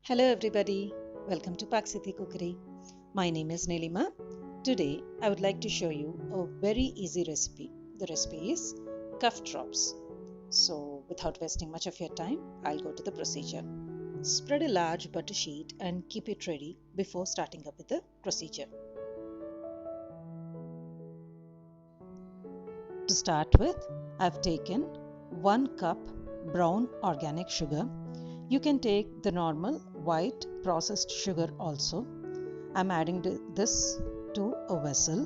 Hello everybody, welcome to Paaksiddhii Cookery. My name is Nilima. Today I would like to show you a very easy recipe. The recipe is cuff drops. So without wasting much of your time, I'll go to the procedure. Spread a large butter sheet and keep it ready before starting up with the procedure. To start with, I've taken 1 cup brown organic sugar. You can take the normal white processed sugar also. I'm adding this to a vessel.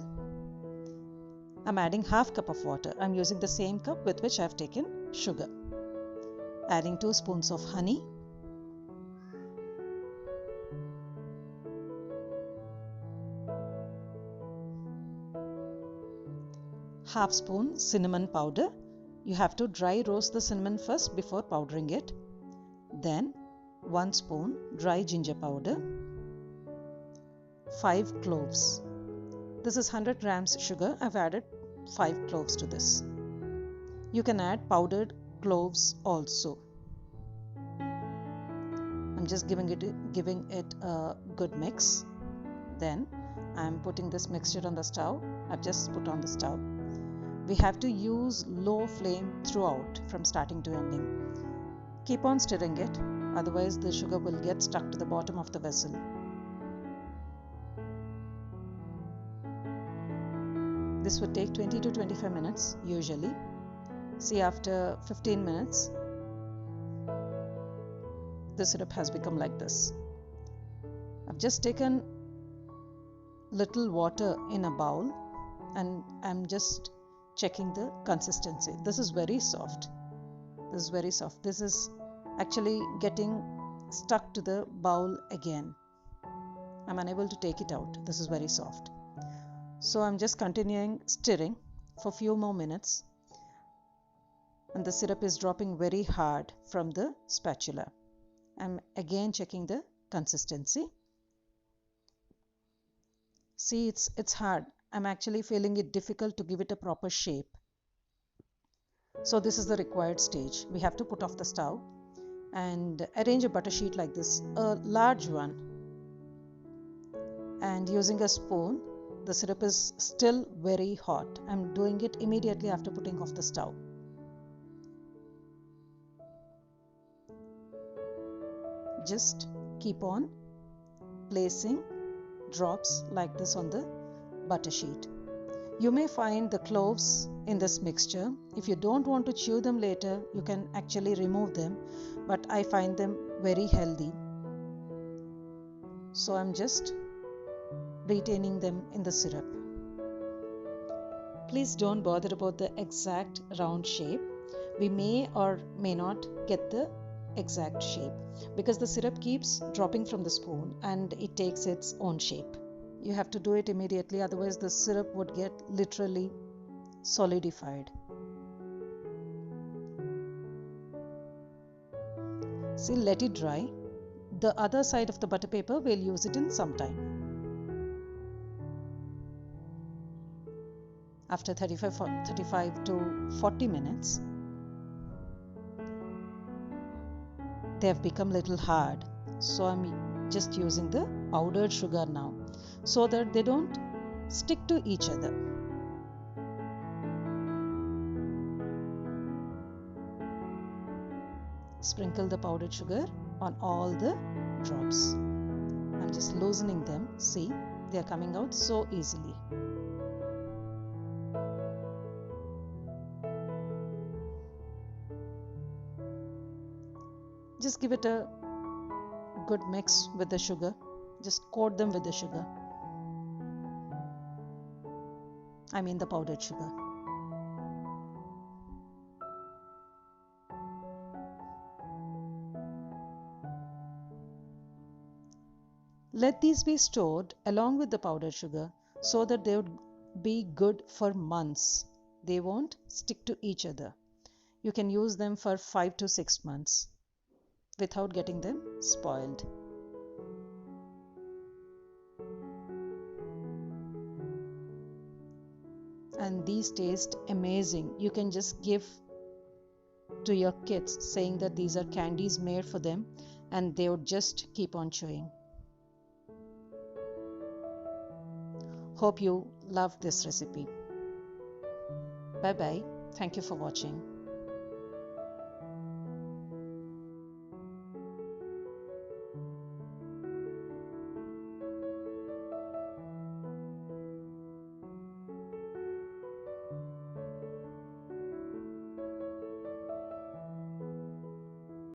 I'm adding half cup of water. I'm using the same cup with which I've taken sugar. Adding 2 spoons of honey. Half spoon cinnamon powder. You have to dry roast the cinnamon first before powdering it. Then 1 spoon dry ginger powder, 5 cloves. This is 100 grams sugar. I've added 5 cloves to this. You can add powdered cloves also. I'm just giving it a good mix. Then I'm putting this mixture on the stove. I've just put on the stove. We have to use low flame throughout from starting to ending. Keep on stirring it, otherwise the sugar will get stuck to the bottom of the vessel. This would take 20 to 25 minutes usually. See, after 15 minutes, the syrup has become like this. I've just taken little water in a bowl and I'm just checking the consistency. This is very soft. This is actually getting stuck to the bowl again. I'm unable to take it out. This is very soft. So I'm just continuing stirring for a few more minutes. And the syrup is dropping very hard from the spatula. I'm again checking the consistency. See, it's hard. I'm actually feeling it difficult to give it a proper shape. So this is the required stage. We have to put off the stove and arrange a butter sheet like this, a large one. And using a spoon, the syrup is still very hot. I'm doing it immediately after putting off the stove. Just keep on placing drops like this on the butter sheet. You may find the cloves in this mixture. If you don't want to chew them later, you can actually remove them, but I find them very healthy. So I'm just retaining them in the syrup. Please don't bother about the exact round shape. We may or may not get the exact shape because the syrup keeps dropping from the spoon and it takes its own shape. You have to do it immediately, otherwise the syrup would get literally solidified. See, let it dry. The other side of the butter paper, we'll use it in some time. After 35 to 40 minutes, they have become a little hard. So I'm just using the powdered sugar now, so that they don't stick to each other. Sprinkle the powdered sugar on all the drops. I'm just loosening them. See, they are coming out so easily. Just give it a good mix with the sugar. Just coat them with the sugar. I mean the powdered sugar. Let these be stored along with the powdered sugar so that they would be good for months. They won't stick to each other. You can use them for 5 to 6 months without getting them spoiled. And these taste amazing. You can just give to your kids saying that these are candies made for them and they would just keep on chewing. Hope you love this recipe. Bye bye. Thank you for watching.